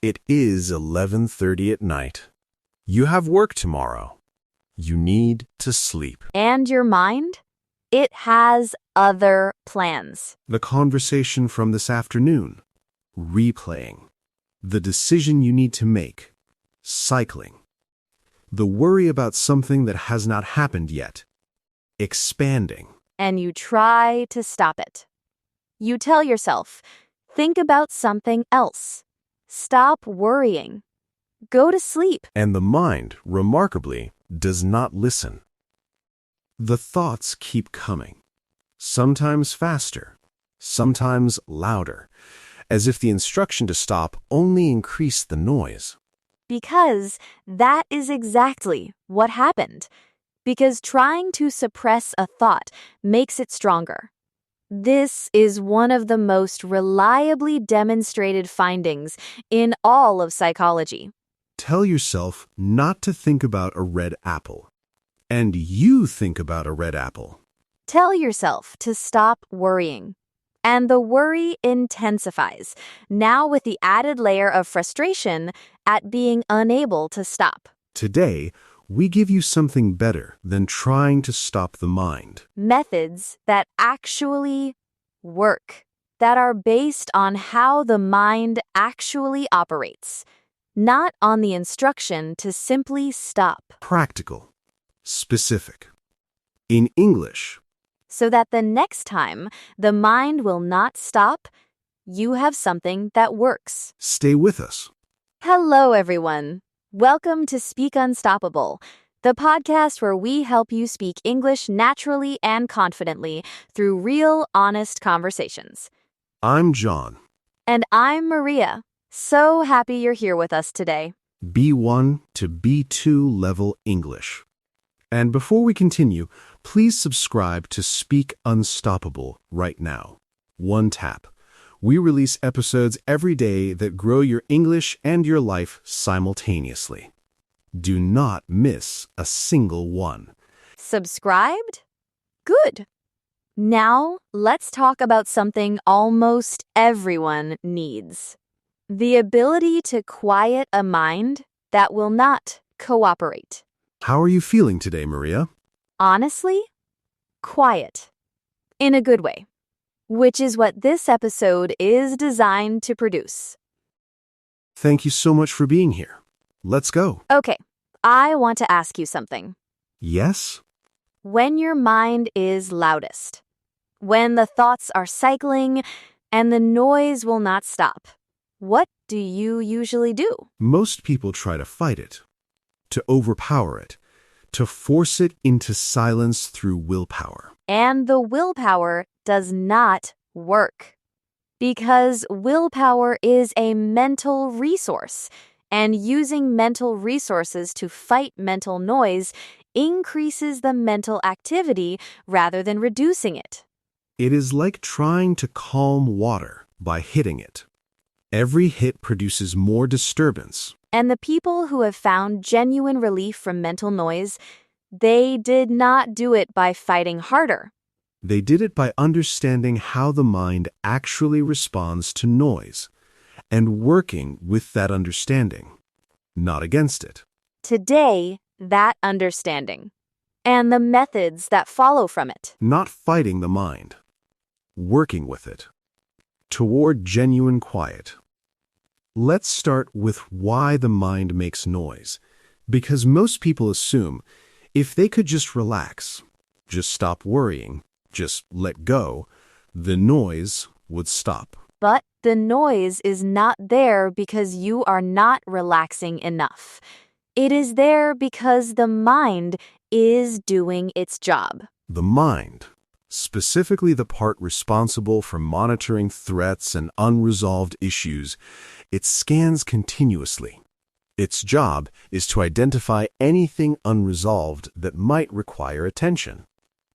It is 11:30 at night. You have work tomorrow. You need to sleep. And your mind? It has other plans. The conversation from this afternoon. Replaying. The decision you need to make. Cycling. The worry about something that has not happened yet. Expanding. And you try to stop it. You tell yourself, think about something else. Stop worrying. Go to sleep. And the mind, remarkably, does not listen. The thoughts keep coming, sometimes faster, sometimes louder, as if the instruction to stop only increased the noise. Because that is exactly what happened. Because trying to suppress a thought makes it stronger. This is one of the most reliably demonstrated findings in all of psychology. Tell yourself not to think about a red apple, and you think about a red apple. Tell yourself to stop worrying. And the worry intensifies, now with the added layer of frustration at being unable to stop. Today, we give you something better than trying to stop the mind. Methods that actually work, that are based on how the mind actually operates, not on the instruction to simply stop. Practical. Specific. In English. So that the next time the mind will not stop, you have something that works. Stay with us. Hello, everyone. Welcome to Speak Unstoppable, the podcast where we help you speak English naturally and confidently through real, honest conversations. I'm John. And I'm Maria. So happy you're here with us today. B1 to B2 level English. And before we continue, please subscribe to Speak Unstoppable right now. One tap. We release episodes every day that grow your English and your life simultaneously. Do not miss a single one. Subscribed? Good. Now, let's talk about something almost everyone needs. The ability to quiet a mind that will not cooperate. How are you feeling today, Maria? Honestly, quiet. In a good way. Which is what this episode is designed to produce. Thank you so much for being here. Let's go. Okay, I want to ask you something. Yes? When your mind is loudest, when the thoughts are cycling and the noise will not stop, what do you usually do? Most people try to fight it, to overpower it, to force it into silence through willpower. And the willpower does not work. Because willpower is a mental resource, and using mental resources to fight mental noise increases the mental activity rather than reducing it. It is like trying to calm water by hitting it. Every hit produces more disturbance. And the people who have found genuine relief from mental noise, they did not do it by fighting harder. They did it by understanding how the mind actually responds to noise and working with that understanding, not against it. Today, that understanding and the methods that follow from it. Not fighting the mind, working with it, toward genuine quiet. Let's start with why the mind makes noise, because most people assume if they could just relax, just stop worrying, just let go, the noise would stop. But the noise is not there because you are not relaxing enough. It is there because the mind is doing its job. The mind, specifically the part responsible for monitoring threats and unresolved issues, it scans continuously. Its job is to identify anything unresolved that might require attention.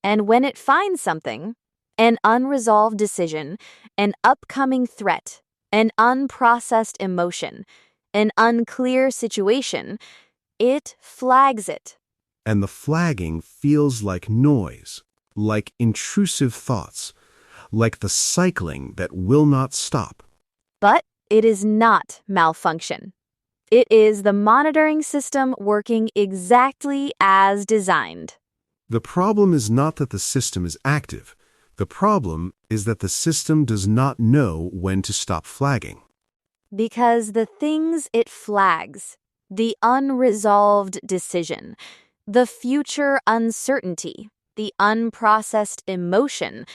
And when it finds something, an unresolved decision, an upcoming threat, an unprocessed emotion, an unclear situation, it flags it. And the flagging feels like noise, like intrusive thoughts, like the cycling that will not stop. But it is not malfunction. It is the monitoring system working exactly as designed. The problem is not that the system is active. The problem is that the system does not know when to stop flagging. Because the things it flags, the unresolved decision, the future uncertainty, the unprocessed emotion,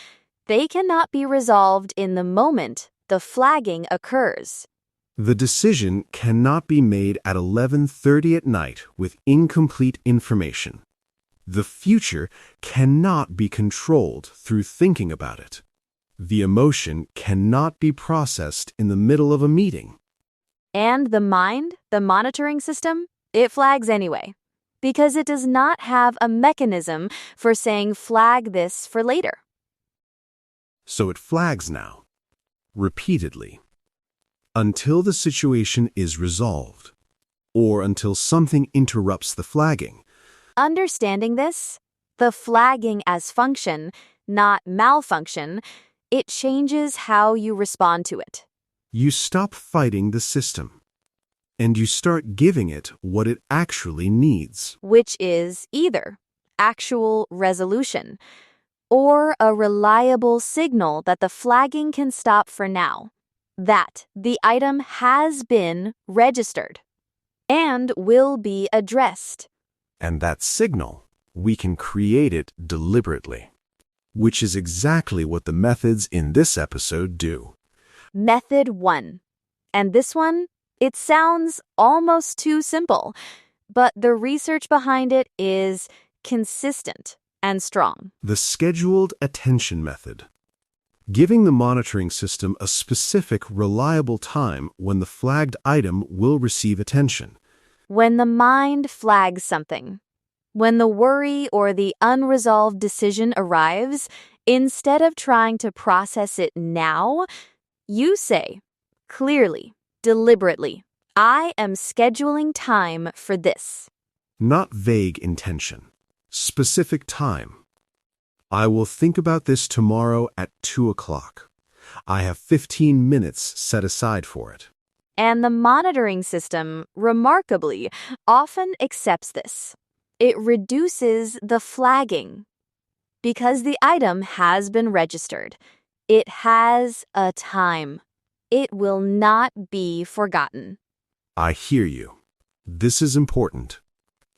they cannot be resolved in the moment the flagging occurs. The decision cannot be made at 11:30 at night with incomplete information. The future cannot be controlled through thinking about it. The emotion cannot be processed in the middle of a meeting. And the mind, the monitoring system, it flags anyway, because it does not have a mechanism for saying flag this for later. So it flags now, repeatedly, until the situation is resolved, or until something interrupts the flagging. Understanding this, the flagging as function, not malfunction, it changes how you respond to it. You stop fighting the system, and you start giving it what it actually needs. Which is either actual resolution or a reliable signal that the flagging can stop for now, that the item has been registered and will be addressed. And that signal, we can create it deliberately, which is exactly what the methods in this episode do. Method 1. And this one, it sounds almost too simple, but the research behind it is consistent and strong. The scheduled attention method. Giving the monitoring system a specific, reliable time when the flagged item will receive attention. When the mind flags something, when the worry or the unresolved decision arrives, instead of trying to process it now, you say, clearly, deliberately, I am scheduling time for this. Not vague intention. Specific time. I will think about this tomorrow at 2 o'clock. I have 15 minutes set aside for it. And the monitoring system, remarkably, often accepts this. It reduces the flagging. Because the item has been registered, it has a time. It will not be forgotten. I hear you. This is important.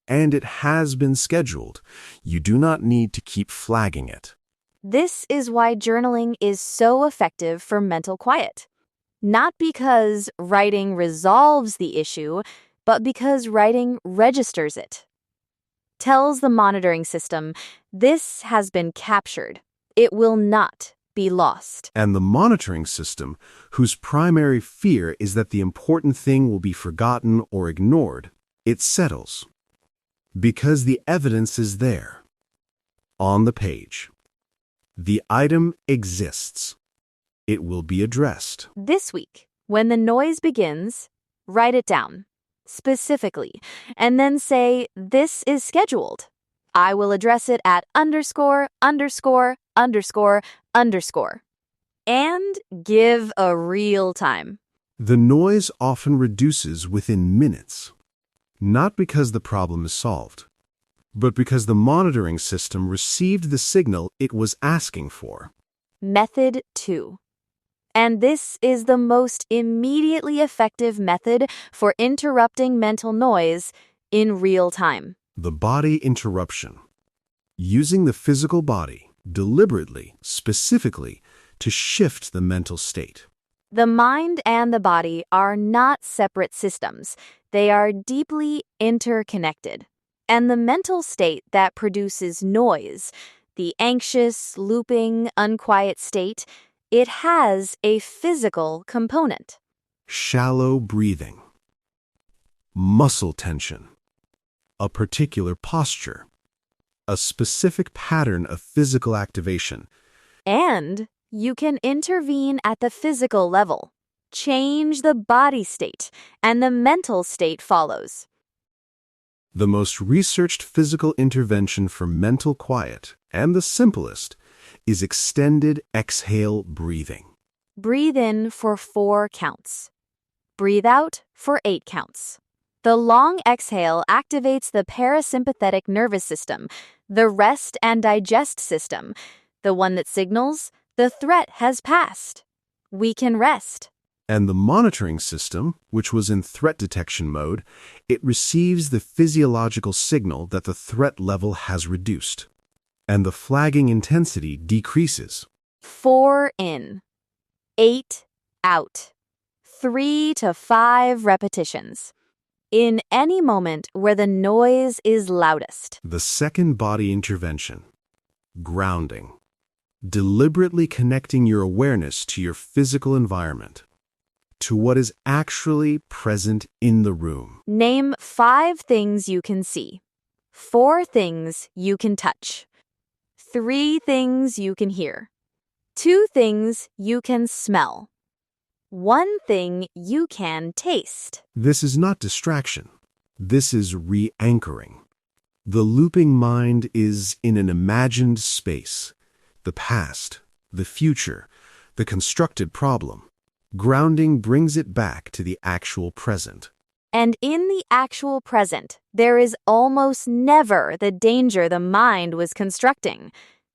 And it has been scheduled. You do not need to keep flagging it. This is why journaling is so effective for mental quiet. Not because writing resolves the issue, but because writing registers it. Tells the monitoring system, this has been captured. It will not be lost. And the monitoring system, whose primary fear is that the important thing will be forgotten or ignored, it settles. Because the evidence is there. On the page. The item exists. It will be addressed. This week, when the noise begins, write it down, specifically, and then say, this is scheduled. I will address it at ______. And give a real time. The noise often reduces within minutes. Not because the problem is solved, but because the monitoring system received the signal it was asking for. Method 2. And this is the most immediately effective method for interrupting mental noise in real time. The body interruption. Using the physical body, deliberately, specifically, to shift the mental state. The mind and the body are not separate systems. They are deeply interconnected. And the mental state that produces noise, the anxious, looping, unquiet state, it has a physical component. Shallow breathing. Muscle tension. A particular posture. A specific pattern of physical activation. And you can intervene at the physical level. Change the body state, and the mental state follows. The most researched physical intervention for mental quiet, and the simplest, is extended exhale breathing. Breathe in for 4 counts. Breathe out for 8 counts. The long exhale activates the parasympathetic nervous system, the rest and digest system, the one that signals the threat has passed. We can rest. And the monitoring system, which was in threat detection mode, it receives the physiological signal that the threat level has reduced, and the flagging intensity decreases. 4 in, 8 out. 3 to 5 repetitions. In any moment where the noise is loudest. The second body intervention, grounding. Deliberately connecting your awareness to your physical environment, to what is actually present in the room. Name 5 things you can see, 4 things you can touch, 3 things you can hear, 2 things you can smell, 1 thing you can taste. This is not distraction. This is re-anchoring. The looping mind is in an imagined space. The past, the future, the constructed problem. Grounding brings it back to the actual present. And in the actual present, there is almost never the danger the mind was constructing.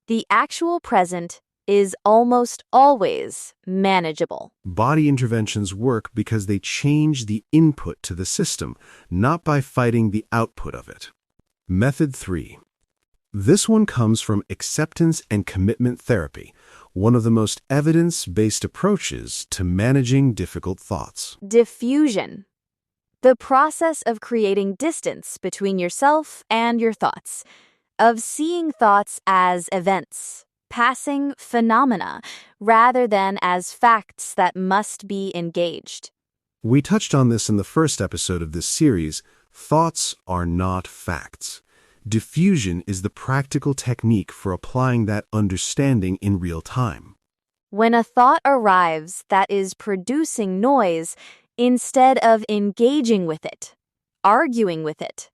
The actual present is almost always manageable. Body interventions work because they change the input to the system, not by fighting the output of it. Method 3. This one comes from acceptance and commitment therapy, one of the most evidence-based approaches to managing difficult thoughts. Defusion. The process of creating distance between yourself and your thoughts, of seeing thoughts as events, passing phenomena, rather than as facts that must be engaged. We touched on this in the first episode of this series. Thoughts are not facts. Defusion is the practical technique for applying that understanding in real time. When a thought arrives that is producing noise, instead of engaging with it, arguing with it,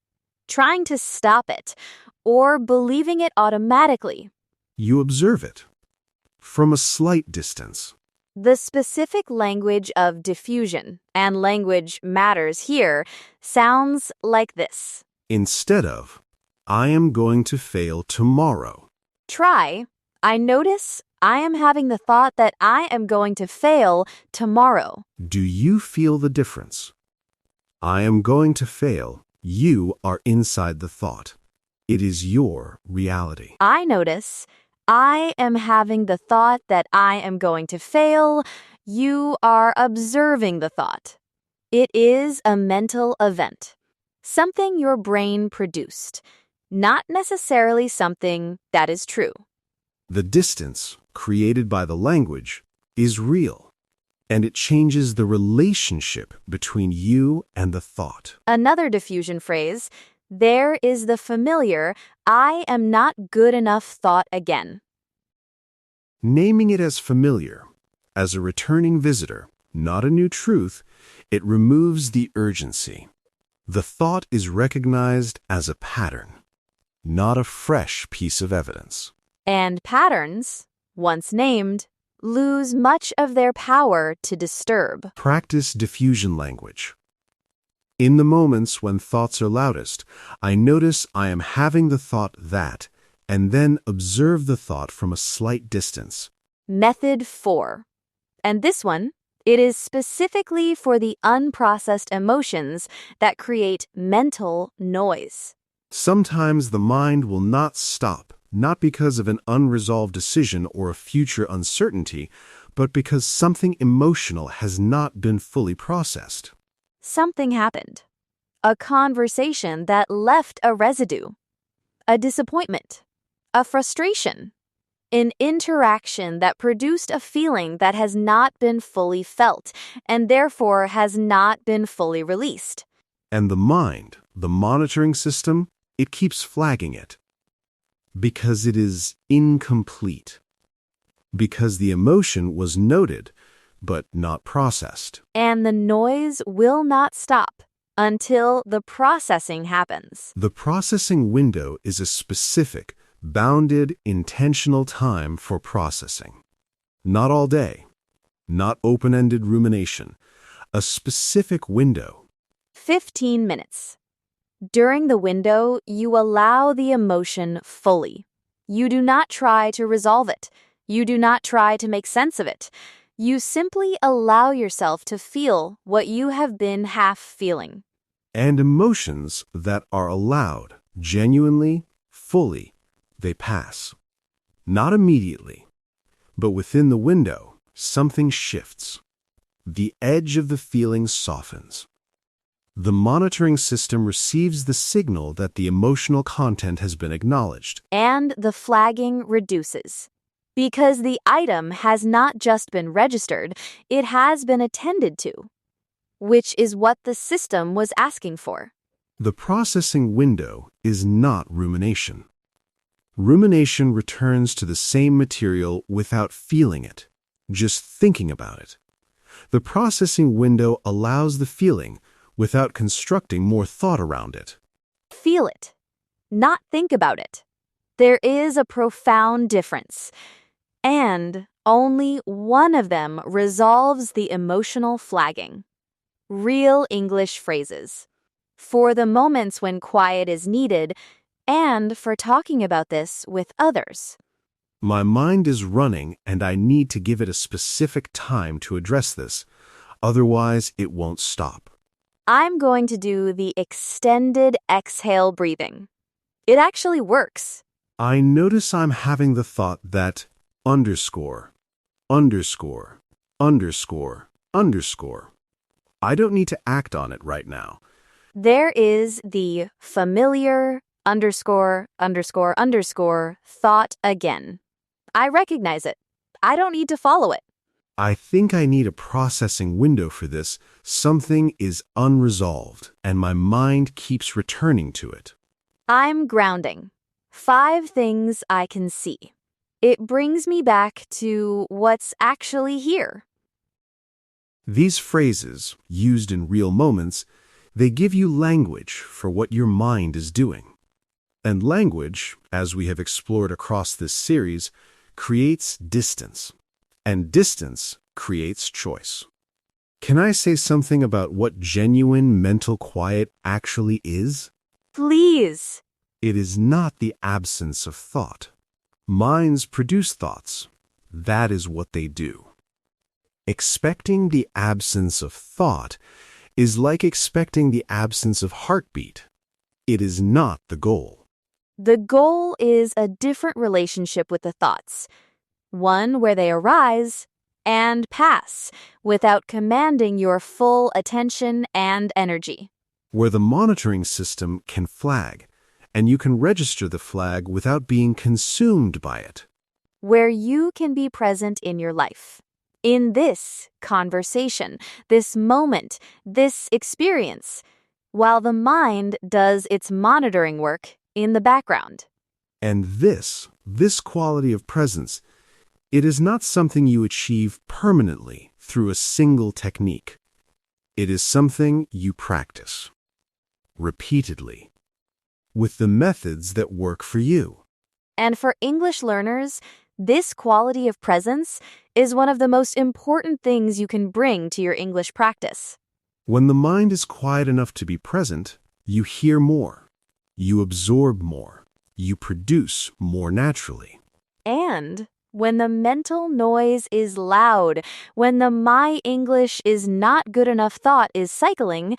trying to stop it, or believing it automatically, You observe it from a slight distance. the specific language of diffusion, and language matters here, sounds like this. Instead of, I am going to fail tomorrow. Try, I notice I am having the thought that I am going to fail tomorrow. Do you feel the difference? I am going to fail. You are inside the thought. It is your reality. I notice I am having the thought that I am going to fail. You are observing the thought. It is a mental event, something your brain produced, not necessarily something that is true. The distance created by the language is real, and it changes the relationship between you and the thought. Another diffusion phrase, there is the familiar, I am not good enough thought again. Naming it as familiar, as a returning visitor, not a new truth, it removes the urgency. The thought is recognized as a pattern, not a fresh piece of evidence. And patterns, once named, lose much of their power to disturb. Practice diffusion language. In the moments when thoughts are loudest, I notice I am having the thought that, and then observe the thought from a slight distance. Method 4. And this one, it is specifically for the unprocessed emotions that create mental noise. Sometimes the mind will not stop, not because of an unresolved decision or a future uncertainty, but because something emotional has not been fully processed. Something happened. A conversation that left a residue. A disappointment. A frustration. An interaction that produced a feeling that has not been fully felt and therefore has not been fully released. And the mind, the monitoring system, it keeps flagging it. Because it is incomplete. Because the emotion was noted, but not processed. And the noise will not stop until the processing happens. The processing window is a specific, bounded, intentional time for processing. Not all day. Not open-ended rumination. A specific window. 15 minutes. During the window, you allow the emotion fully. You do not try to resolve it. You do not try to make sense of it. You simply allow yourself to feel what you have been half feeling. And emotions that are allowed, genuinely, fully, they pass. Not immediately, but within the window, something shifts. The edge of the feeling softens. The monitoring system receives the signal that the emotional content has been acknowledged. And the flagging reduces. Because the item has not just been registered, it has been attended to, which is what the system was asking for. The processing window is not rumination. Rumination returns to the same material without feeling it, just thinking about it. The processing window allows the feeling without constructing more thought around it. Feel it, not think about it. There is a profound difference, and only one of them resolves the emotional flagging. Real English phrases. For the moments when quiet is needed, and for talking about this with others. My mind is running and I need to give it a specific time to address this, otherwise it won't stop. I'm going to do the extended exhale breathing. It actually works. I notice I'm having the thought that underscore, underscore, underscore, underscore. I don't need to act on it right now. There is the familiar underscore, underscore, underscore thought again. I recognize it. I don't need to follow it. I think I need a processing window for this. Something is unresolved, and my mind keeps returning to it. I'm grounding. 5 things I can see. It brings me back to what's actually here. These phrases, used in real moments, they give you language for what your mind is doing. And language, as we have explored across this series, creates distance. And distance creates choice. Can I say something about what genuine mental quiet actually is? Please. It is not the absence of thought. Minds produce thoughts. That is what they do. Expecting the absence of thought is like expecting the absence of heartbeat. It is not the goal. The goal is a different relationship with the thoughts. One where they arise and pass without commanding your full attention and energy. Where the monitoring system can flag, and you can register the flag without being consumed by it. Where you can be present in your life. In this conversation, this moment, this experience, while the mind does its monitoring work in the background. And this quality of presence, it is not something you achieve permanently through a single technique. It is something you practice repeatedly with the methods that work for you. And for English learners, this quality of presence is one of the most important things you can bring to your English practice. When the mind is quiet enough to be present, you hear more, you absorb more, you produce more naturally. And when the mental noise is loud, when the my English is not good enough thought is cycling,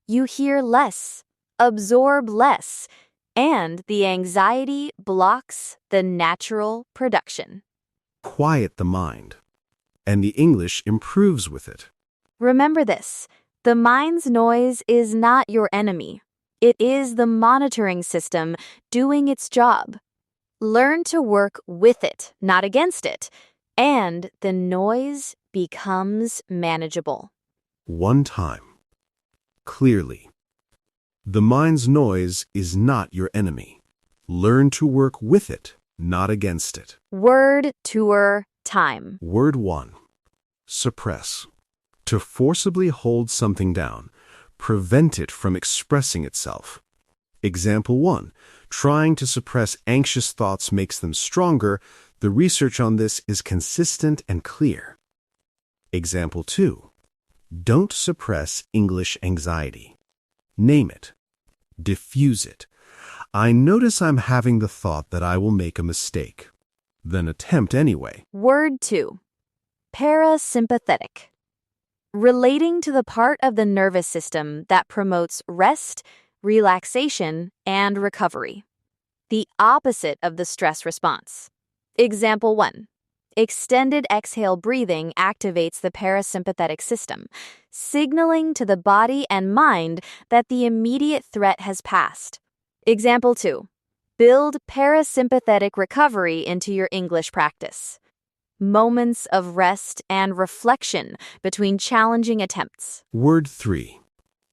you hear less, absorb less, and the anxiety blocks the natural production. Quiet the mind, and the English improves with it. Remember this, the mind's noise is not your enemy. It is the monitoring system doing its job. Learn to work with it, not against it, and the noise becomes manageable. One time. Clearly. The mind's noise is not your enemy. Learn to work with it, not against it. Word tour time. Word 1. Suppress. To forcibly hold something down, prevent it from expressing itself. Example 1. Trying to suppress anxious thoughts makes them stronger. The research on this is consistent and clear. Example 2. Don't suppress English anxiety. Name it. Diffuse it. I notice I'm having the thought that I will make a mistake. Then attempt anyway. Word 2. Parasympathetic. Relating to the part of the nervous system that promotes rest, relaxation, and recovery. The opposite of the stress response. Example 1. Extended exhale breathing activates the parasympathetic system, signaling to the body and mind that the immediate threat has passed. Example 2. Build parasympathetic recovery into your English practice. Moments of rest and reflection between challenging attempts. Word 3.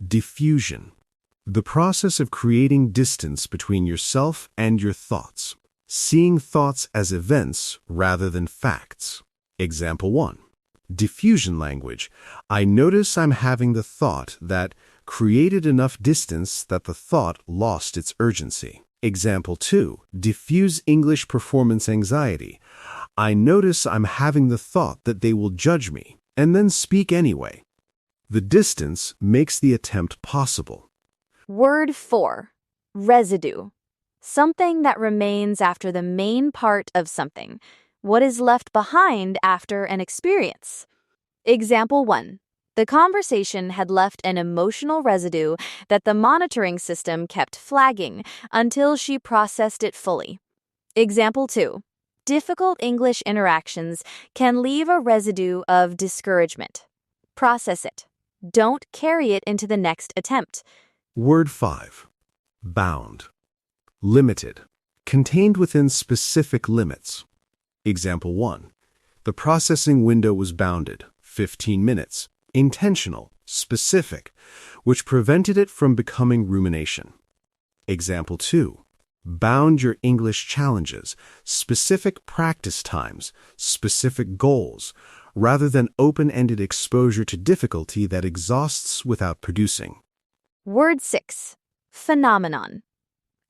Defusion. The process of creating distance between yourself and your thoughts. Seeing thoughts as events rather than facts. Example 1. Diffusion language. I notice I'm having the thought that created enough distance that the thought lost its urgency. Example 2. Diffuse English performance anxiety. I notice I'm having the thought that they will judge me, and then speak anyway. The distance makes the attempt possible. Word 4. Residue. Something that remains after the main part of something. What is left behind after an experience. Example 1. The conversation had left an emotional residue that the monitoring system kept flagging until she processed it fully. Example 2. Difficult English interactions can leave a residue of discouragement. Process it. Don't carry it into the next attempt. Word 5. Bound. Limited. Contained within specific limits. Example 1. The processing window was bounded, 15 minutes, intentional, specific, which prevented it from becoming rumination. Example 2. Bound your English challenges, specific practice times, specific goals, rather than open-ended exposure to difficulty that exhausts without producing. Word 6. Phenomenon.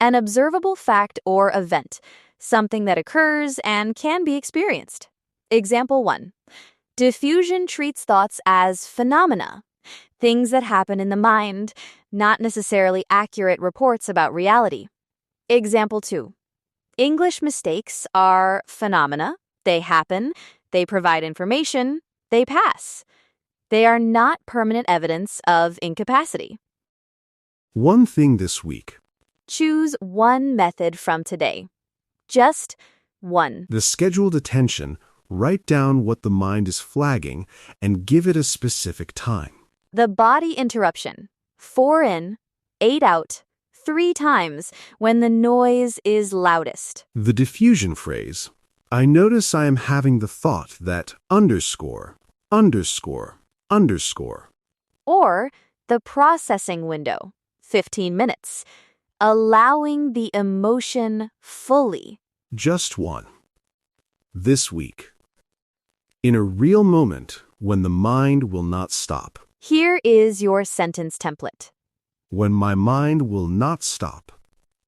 An observable fact or event, something that occurs and can be experienced. Example 1. Diffusion treats thoughts as phenomena, things that happen in the mind, not necessarily accurate reports about reality. Example 2. English mistakes are phenomena. They happen, they provide information, they pass. They are not permanent evidence of incapacity. One thing this week. Choose one method from today. Just one. The scheduled attention, write down what the mind is flagging and give it a specific time. The body interruption. 4 in, 8 out, 3 times when the noise is loudest. The diffusion phrase. I notice I am having the thought that underscore. Or the processing window. 15 minutes. Allowing the emotion fully. Just one. This week. In a real moment when the mind will not stop. Here is your sentence template. When my mind will not stop,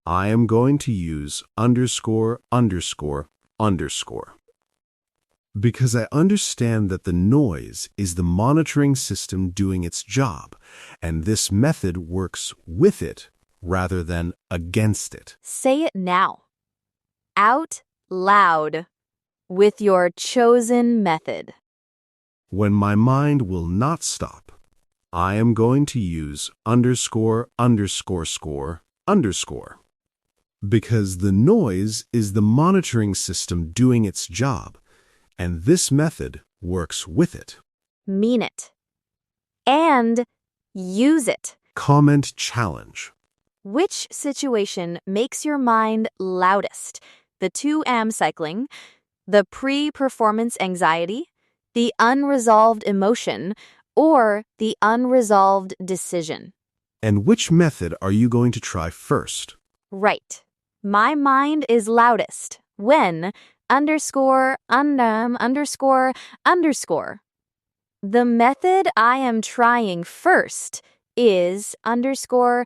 I am going to use underscore. Because I understand that the noise is the monitoring system doing its job, and this method works with it rather than against it. Say it now. Out loud. With your chosen method. When my mind will not stop, I am going to use underscore. Because the noise is the monitoring system doing its job, and this method works with it. Mean it. And use it. Comment challenge. Which situation makes your mind loudest? The 2am cycling, the pre-performance anxiety, the unresolved emotion, or the unresolved decision? And which method are you going to try first? Right. My mind is loudest when underscore. The method I am trying first is underscore.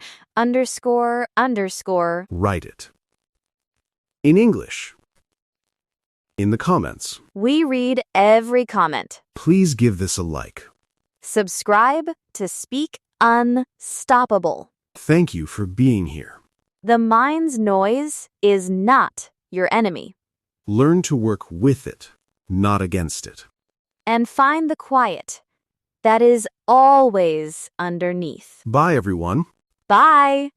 Write it. In English. In the comments. We read every comment. Please give this a like. Subscribe to Speak Unstoppable. Thank you for being here. The mind's noise is not your enemy. Learn to work with it, not against it. And find the quiet that is always underneath. Bye, everyone. Bye.